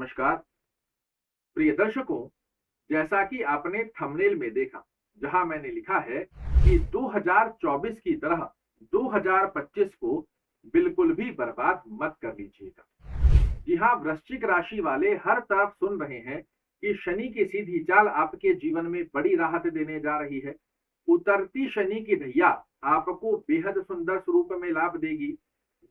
नमस्कार प्रिय दर्शकों। जैसा कि आपने थंबनेल में देखा, जहां मैंने लिखा है कि 2024 की तरह 2025 को बिल्कुल भी बर्बाद मत कर लीजिएगा। जी हाँ, वृश्चिक राशि वाले हर तरफ सुन रहे हैं कि शनि की सीधी चाल आपके जीवन में बड़ी राहत देने जा रही है। उतरती शनि की ढैया आपको बेहद सुंदर स्वरूप में लाभ देगी।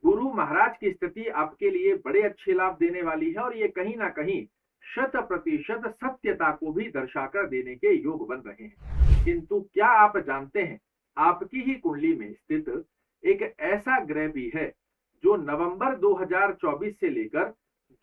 गुरु महाराज की स्थिति आपके लिए बड़े अच्छे लाभ देने वाली है और ये कहीं ना कहीं शत प्रतिशत सत्यता को भी दर्शाकर देने के योग बन रहे हैं। किंतु क्या आप जानते हैं, आपकी ही कुंडली में स्थित एक ऐसा ग्रह भी है जो नवंबर 2024 से लेकर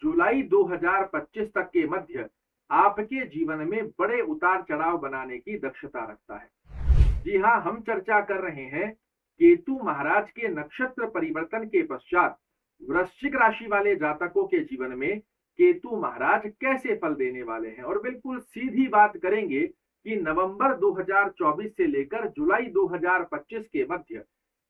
जुलाई 2025 तक के मध्य आपके जीवन में बड़े उतार चढ़ाव बनाने की दक्षता रखता है। जी हाँ, हम चर्चा कर रहे हैं केतु महाराज के नक्षत्र परिवर्तन के पश्चात वृश्चिक राशि वाले जातकों के जीवन में केतु महाराज कैसे फल देने वाले हैं, और बिल्कुल सीधी बात करेंगे कि नवंबर 2024 से लेकर जुलाई 2025 के मध्य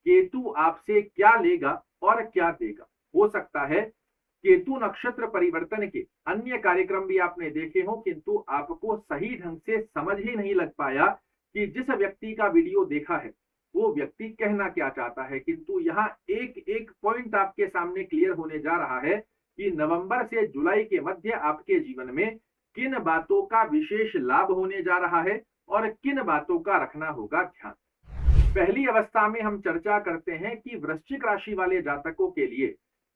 केतु आपसे क्या लेगा और क्या देगा। हो सकता है केतु नक्षत्र परिवर्तन के अन्य कार्यक्रम भी आपने देखे हो, किंतु आपको सही ढंग से समझ ही नहीं लग पाया कि जिस व्यक्ति का वीडियो देखा है वो व्यक्ति कहना क्या चाहता है। किंतु यहाँ एक एक पॉइंट आपके सामने क्लियर होने जा रहा है कि नवंबर से जुलाई के मध्य आपके जीवन में किन बातों का विशेष लाभ होने जा रहा है और किन बातों का रखना होगा ध्यान। पहली अवस्था में हम चर्चा करते हैं कि वृश्चिक राशि वाले जातकों के लिए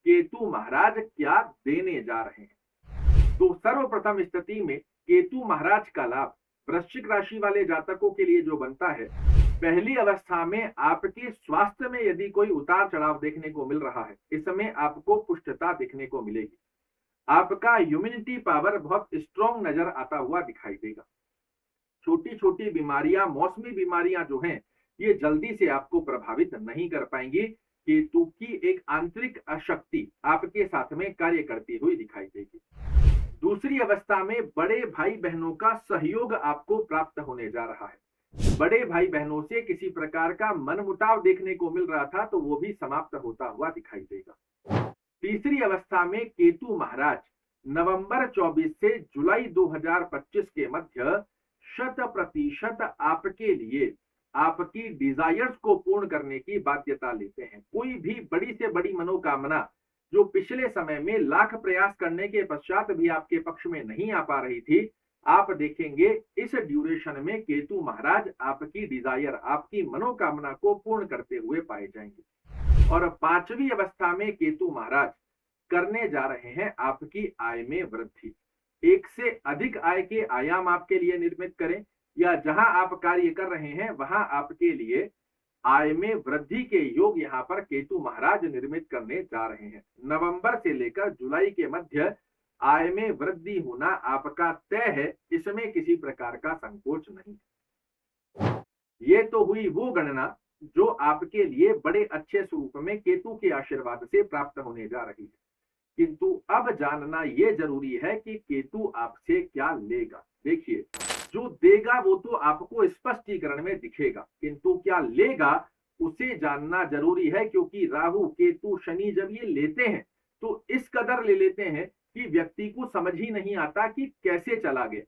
केतु महाराज क्या देने जा रहे हैं। तो सर्वप्रथम स्थिति में केतु महाराज का लाभ वृश्चिक राशि वाले जातकों के लिए जो बनता है, पहली अवस्था में आपके स्वास्थ्य में यदि कोई उतार चढ़ाव देखने को मिल रहा है, इस समय आपको पुष्टता देखने को मिलेगी। आपका इम्यूनिटी पावर बहुत स्ट्रॉन्ग नजर आता हुआ दिखाई देगा। छोटी छोटी बीमारियां, मौसमी बीमारियां जो हैं, ये जल्दी से आपको प्रभावित नहीं कर पाएंगी। केतु की एक आंतरिक शक्ति आपके साथ में कार्य करती हुई दिखाई देगी। दूसरी अवस्था में बड़े भाई बहनों का सहयोग आपको प्राप्त होने जा रहा है। बड़े भाई बहनों से किसी प्रकार का मनमुटाव देखने को मिल रहा था, तो वो भी समाप्त होता हुआ दिखाई देगा। तीसरी अवस्था में केतु महाराज नवंबर 24 से जुलाई 2025 के मध्य शत प्रतिशत आपके लिए आपकी डिजायर्स को पूर्ण करने की बाध्यता लेते हैं। कोई भी बड़ी से बड़ी मनोकामना जो पिछले समय में लाख प्रयास करने के पश्चात भी आपके पक्ष में नहीं आ पा रही थी, आप देखेंगे इस ड्यूरेशन में केतु महाराज आपकी डिजायर, आपकी मनोकामना को पूर्ण करते हुए पाए जाएंगे। और पांचवी अवस्था में केतु महाराज करने जा रहे हैं आपकी आय में वृद्धि। एक से अधिक आय के आयाम आपके लिए निर्मित करें, या जहां आप कार्य कर रहे हैं वहां आपके लिए आय में वृद्धि के योग यहाँ पर केतु महाराज निर्मित करने जा रहे हैं। नवंबर से लेकर जुलाई के मध्य आय में वृद्धि होना आपका तय है, इसमें किसी प्रकार का संकोच नहीं। ये तो हुई वो गणना जो आपके लिए बड़े अच्छे स्वरूप में केतु के आशीर्वाद से प्राप्त होने जा रही है। किंतु अब जानना यह जरूरी है कि केतु आपसे क्या लेगा। देखिए, जो देगा वो तो आपको स्पष्टीकरण में दिखेगा, किंतु क्या लेगा उसे जानना जरूरी है। क्योंकि राहु, केतु, शनि जब ये लेते हैं तो इस कदर ले लेते हैं कि व्यक्ति को समझ ही नहीं आता कि कैसे चला गया।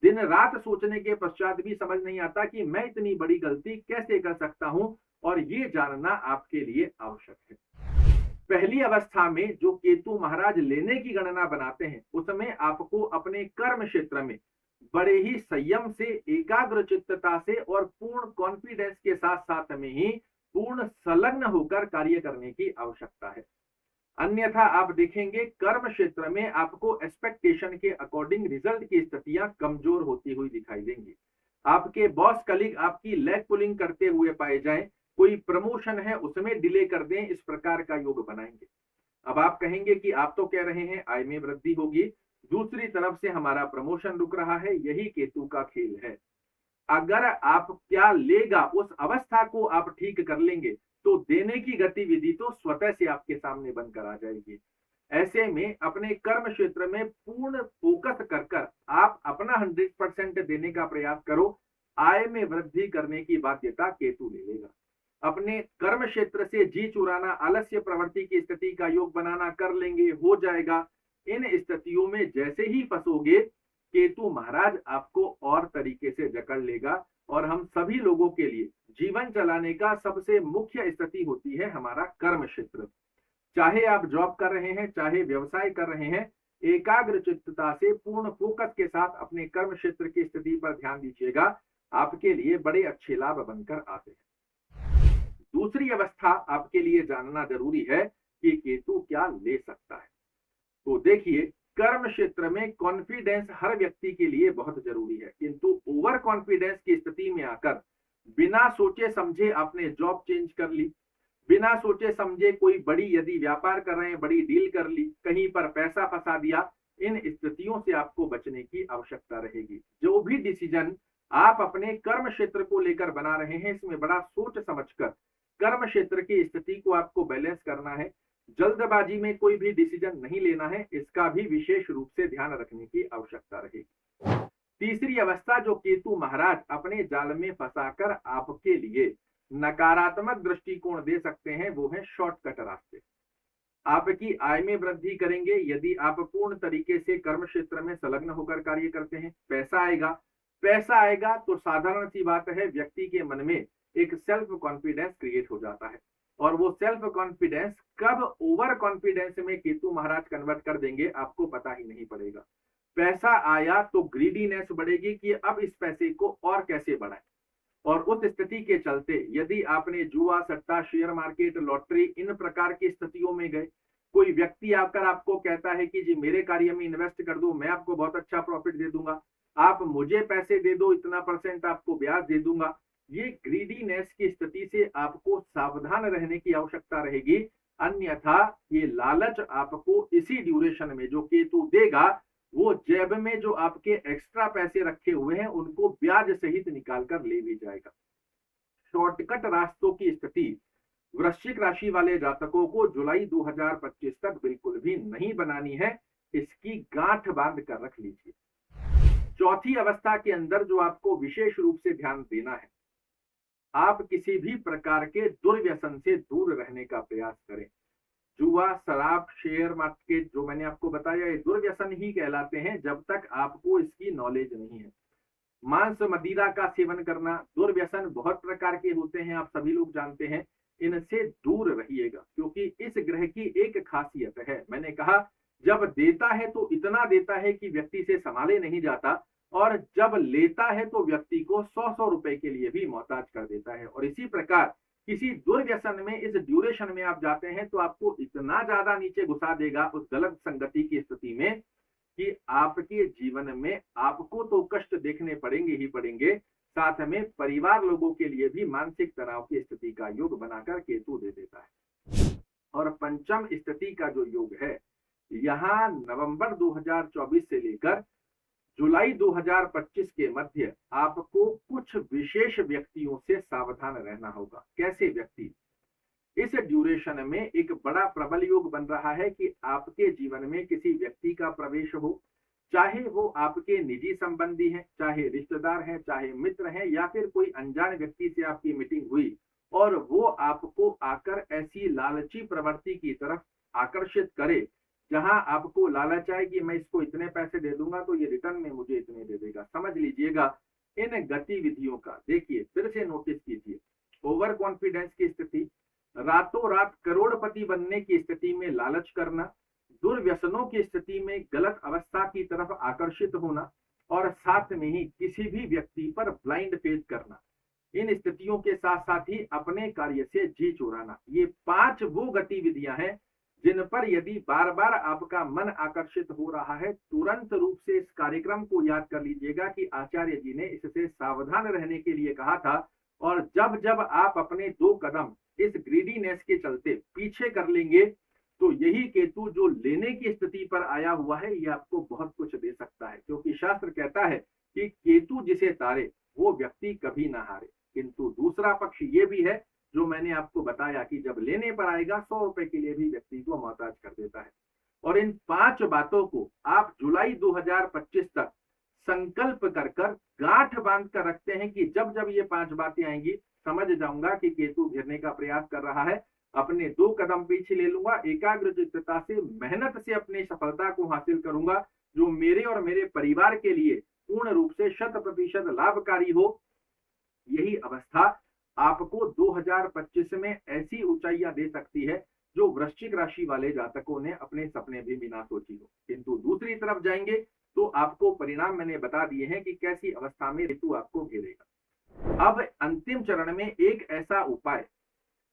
दिन रात सोचने के पश्चात भी समझ नहीं आता कि मैं इतनी बड़ी गलती कैसे कर सकता हूं, और ये जानना आपके लिए आवश्यक है। पहली अवस्था में जो केतु महाराज लेने की गणना बनाते हैं, उसमें आपको अपने कर्म क्षेत्र में बड़े ही संयम से, एकाग्र चित्तता से और पूर्ण कॉन्फिडेंस के साथ साथ में ही पूर्ण संलग्न होकर कार्य करने की आवश्यकता है। अन्यथा आप देखेंगे कर्म क्षेत्र में आपको एक्सपेक्टेशन के अकॉर्डिंग रिजल्ट की स्थितियां कमजोर होती हुई दिखाई देंगी। आपके बॉस कलीग आपकी लेग पुलिंग करते हुए पाए जाएं, कोई प्रमोशन है उसमें डिले कर दें, इस प्रकार का योग बनाएंगे। अब आप कहेंगे कि आप तो कह रहे हैं आय में वृद्धि होगी, दूसरी तरफ से हमारा प्रमोशन रुक रहा है, यही केतु का खेल है। अगर आप क्या लेगा उस अवस्था को आप ठीक कर लेंगे तो देने की गतिविधि तो स्वतः से आपके सामने बनकर आ जाएगी। ऐसे में अपने कर्म क्षेत्र में पूर्ण फोकस कर आप अपना 100% देने का प्रयास करो। आय में वृद्धि करने की बाध्यता केतु ले लेगा। अपने कर्म क्षेत्र से जी चुराना, आलस्य प्रवृत्ति की स्थिति का योग बनाना कर लेंगे, हो जाएगा। इन स्थितियों में जैसे ही फंसोगे, केतु महाराज आपको और तरीके से जकड़ लेगा। और हम सभी लोगों के लिए जीवन चलाने का सबसे मुख्य स्थिति होती है हमारा कर्म क्षेत्र। चाहे आप जॉब कर रहे हैं, चाहे व्यवसाय कर रहे हैं, एकाग्र चित्तता से पूर्ण फोकस के साथ अपने कर्म क्षेत्र की स्थिति पर ध्यान दीजिएगा, आपके लिए बड़े अच्छे लाभ बनकर आते हैं। दूसरी अवस्था आपके लिए जानना जरूरी है कि केतु क्या ले सकता है। तो देखिए, कर्म क्षेत्र में कॉन्फिडेंस हर व्यक्ति के लिए बहुत जरूरी है, किंतु ओवर कॉन्फिडेंस की स्थिति में आकर बिना सोचे समझे आपने जॉब चेंज कर ली, बिना सोचे समझे कोई बड़ी यदि व्यापार कर रहे हैं, बड़ी डील कर ली, कहीं पर पैसा फंसा दिया, इन स्थितियों से आपको बचने की आवश्यकता रहेगी। जो भी डिसीजन आप अपने कर्म क्षेत्र को लेकर बना रहे हैं, इसमें बड़ा सोच समझकर कर्म क्षेत्र की स्थिति को आपको बैलेंस करना है। जल्दबाजी में कोई भी डिसीजन नहीं लेना है, इसका भी विशेष रूप से ध्यान रखने की आवश्यकता रहेगी। तीसरी अवस्था जो केतु महाराज अपने जाल में फंसाकर आपके लिए नकारात्मक दृष्टिकोण दे सकते हैं, वो है शॉर्टकट रास्ते। आपकी आय में वृद्धि करेंगे यदि आप पूर्ण तरीके से कर्म क्षेत्र में संलग्न होकर कार्य करते हैं। पैसा आएगा तो साधारण सी बात है, व्यक्ति के मन में एक सेल्फ कॉन्फिडेंस क्रिएट हो जाता है, और वो सेल्फ कॉन्फिडेंस कब ओवर कॉन्फिडेंस में केतु महाराज कन्वर्ट कर देंगे आपको पता ही नहीं पड़ेगा। पैसा आया तो ग्रीडीनेस बढ़ेगी कि अब इस पैसे को और कैसे बढ़ाएं, और उस स्थिति के चलते यदि आपने जुआ, सट्टा, शेयर मार्केट, लॉटरी, इन प्रकार की स्थितियों में गए, कोई व्यक्ति आकर आपको कहता है कि जी मेरे कार्य में इन्वेस्ट कर दो, मैं आपको बहुत अच्छा प्रॉफिट दे दूंगा, आप मुझे पैसे दे दो, इतना % आपको ब्याज दे दूंगा, ये ग्रीडीनेस की स्थिति से आपको सावधान रहने की आवश्यकता रहेगी। अन्यथा ये लालच आपको इसी ड्यूरेशन में जो केतु देगा, वो जेब में जो आपके एक्स्ट्रा पैसे रखे हुए हैं उनको ब्याज सहित निकाल कर ले भी जाएगा। शॉर्टकट रास्तों की स्थिति वृश्चिक राशि वाले जातकों को जुलाई 2025 तक बिल्कुल भी नहीं बनानी है, इसकी गांठ बांध कर रख लीजिए। चौथी अवस्था के अंदर जो आपको विशेष रूप से ध्यान देना है, आप किसी भी प्रकार के दुर्व्यसन से दूर रहने का प्रयास करें। जुआ, शराब, शेयर मार्केट जो मैंने आपको बताया, ये दुर्व्यसन ही कहलाते हैं जब तक आपको इसकी नॉलेज नहीं है। मांस मदिरा का सेवन करना, दुर्व्यसन बहुत प्रकार के होते हैं, आप सभी लोग जानते हैं, इनसे दूर रहिएगा, क्योंकि इस ग्रह की एक खासियत है, मैंने कहा जब देता है तो इतना देता है कि व्यक्ति से संभाले नहीं जाता, और जब लेता है तो व्यक्ति को 100-100 रुपए के लिए भी मोहताज कर देता है। और इसी प्रकार किसी दुर्व्यसन में इस ड्यूरेशन में आप जाते हैं तो आपको इतना ज्यादा नीचे घुसा देगा उस गलत संगति की स्थिति में कि आपके जीवन में आपको तो कष्ट देखने पड़ेंगे ही पड़ेंगे, साथ में परिवार लोगों के लिए भी मानसिक तनाव की स्थिति का योग बनाकर केतु दे देता है। और पंचम स्थिति का जो योग है, यहाँ नवंबर 2024 से लेकर जुलाई 2025 के मध्य आपको कुछ विशेष व्यक्तियों से सावधान रहना होगा। कैसे व्यक्ति? इस ड्यूरेशन में एक बड़ा प्रबल योग बन रहा है कि आपके जीवन में किसी व्यक्ति का प्रवेश हो, चाहे वो आपके निजी संबंधी हैं, चाहे रिश्तेदार हैं, चाहे मित्र हैं, या फिर कोई अनजान व्यक्ति से आपकी मीटिंग हुई और वो आपको आकर ऐसी लालची प्रवृत्ति की तरफ आकर्षित करे जहां आपको लालच आए कि मैं इसको इतने पैसे दे दूंगा तो ये रिटर्न में मुझे इतने दे देगा। समझ लीजिएगा इन गतिविधियों का, देखिए फिर से नोटिस कीजिए। ओवर कॉन्फिडेंस की स्थिति, रातों रात करोड़पति बनने की स्थिति में लालच करना, दुर्व्यसनों की स्थिति में गलत अवस्था की तरफ आकर्षित होना, और साथ में ही किसी भी व्यक्ति पर ब्लाइंड फेथ करना, इन स्थितियों के साथ साथ ही अपने कार्य से जी चुराना, ये 5 वो गतिविधियां हैं जिन पर यदि बार बार आपका मन आकर्षित हो रहा है, तुरंत रूप से इस कार्यक्रम को याद कर लीजिएगा कि आचार्य जी ने इससे सावधान रहने के लिए कहा था। और जब जब आप अपने 2 कदम इस ग्रीडीनेस के चलते पीछे कर लेंगे तो यही केतु जो लेने की स्थिति पर आया हुआ है, ये आपको बहुत कुछ दे सकता है, क्योंकि शास्त्र कहता है कि केतु जिसे तारे वो व्यक्ति कभी ना हारे। किंतु दूसरा पक्ष ये भी है जो मैंने आपको बताया कि जब लेने पर आएगा 100 रुपए के लिए भी व्यक्ति को मोहताज कर देता है। और इन 5 बातों को आप जुलाई 2025 तक संकल्प कर गांठ बांध कर रखते हैं कि जब जब ये 5 बातें आएंगी समझ जाऊंगा कि केतु घेरने का प्रयास कर रहा है, अपने 2 कदम पीछे ले लूंगा, एकाग्र चित्तता से मेहनत से अपनी सफलता को हासिल करूंगा, जो मेरे और मेरे परिवार के लिए पूर्ण रूप से 100% लाभकारी हो। यही अवस्था आपको 2025 में ऐसी ऊंचाइयां दे सकती है जो वृश्चिक राशि वाले जातकों ने अपने सपने भी ना सोची हो। किंतु दूसरी तरफ जाएंगे तो आपको परिणाम मैंने बता दिए हैं कि कैसी अवस्था में ऋतु आपको घेरेगा। अब अंतिम चरण में एक ऐसा उपाय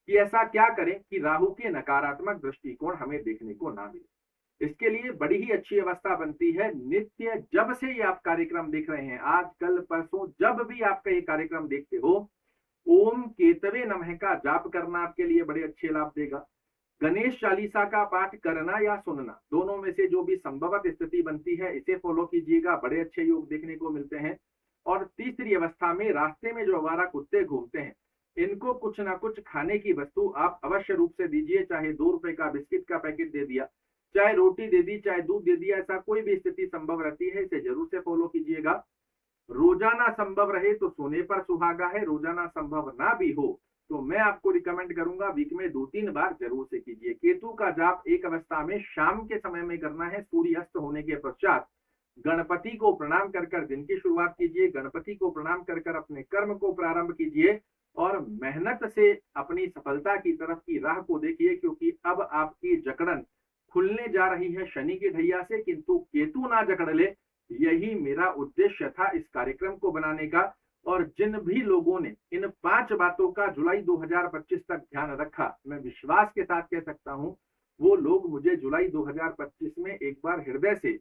कि ऐसा क्या करें कि राहु के नकारात्मक दृष्टिकोण हमें देखने को ना मिले। इसके लिए बड़ी ही अच्छी अवस्था बनती है। नित्य जब से ये आप कार्यक्रम देख रहे हैं, आज कल परसों जब भी आपका ये कार्यक्रम देखते हो, ओम केतवे नमः का जाप करना आपके लिए बड़े अच्छे लाभ देगा। गणेश चालीसा का पाठ करना या सुनना, दोनों में से जो भी संभवत स्थिति बनती है इसे फॉलो कीजिएगा, बड़े अच्छे योग देखने को मिलते हैं। और तीसरी अवस्था में रास्ते में जो आवारा कुत्ते घूमते हैं, इनको कुछ ना कुछ खाने की वस्तु आप अवश्य रूप से दीजिए। चाहे 2 रुपए का बिस्किट का पैकेट दे दिया, चाहे रोटी दे दी, चाहे दूध दे दिया, ऐसा कोई भी स्थिति संभव रहती है, इसे जरूर से फॉलो कीजिएगा। रोजाना संभव रहे तो सोने पर सुहागा है, रोजाना संभव ना भी हो तो मैं आपको रिकमेंड करूंगा वीक में 2-3 बार जरूर से कीजिए। केतु का जाप एक अवस्था में शाम के समय में करना है, सूर्यास्त होने के पश्चात। गणपति को प्रणाम कर कर दिन की शुरुआत कीजिए, गणपति को प्रणाम कर कर अपने कर्म को प्रारंभ कीजिए और मेहनत से अपनी सफलता की तरफ की राह को देखिए, क्योंकि अब आपकी जकड़न खुलने जा रही है शनि की ढैया से, किंतु केतु ना जकड़ ले, यही मेरा उद्देश्य था इस कार्यक्रम को बनाने का। और जिन भी लोगों ने इन 5 बातों का जुलाई 2025 तक ध्यान रखा, मैं विश्वास के साथ कह सकता हूं वो लोग मुझे जुलाई 2025 में एक बार हृदय से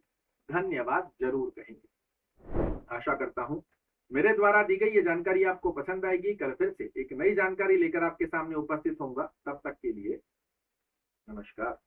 धन्यवाद जरूर कहेंगे। आशा करता हूं मेरे द्वारा दी गई ये जानकारी आपको पसंद आएगी। कल फिर से एक नई जानकारी लेकर आपके सामने उपस्थित होऊंगा। तब तक के लिए नमस्कार।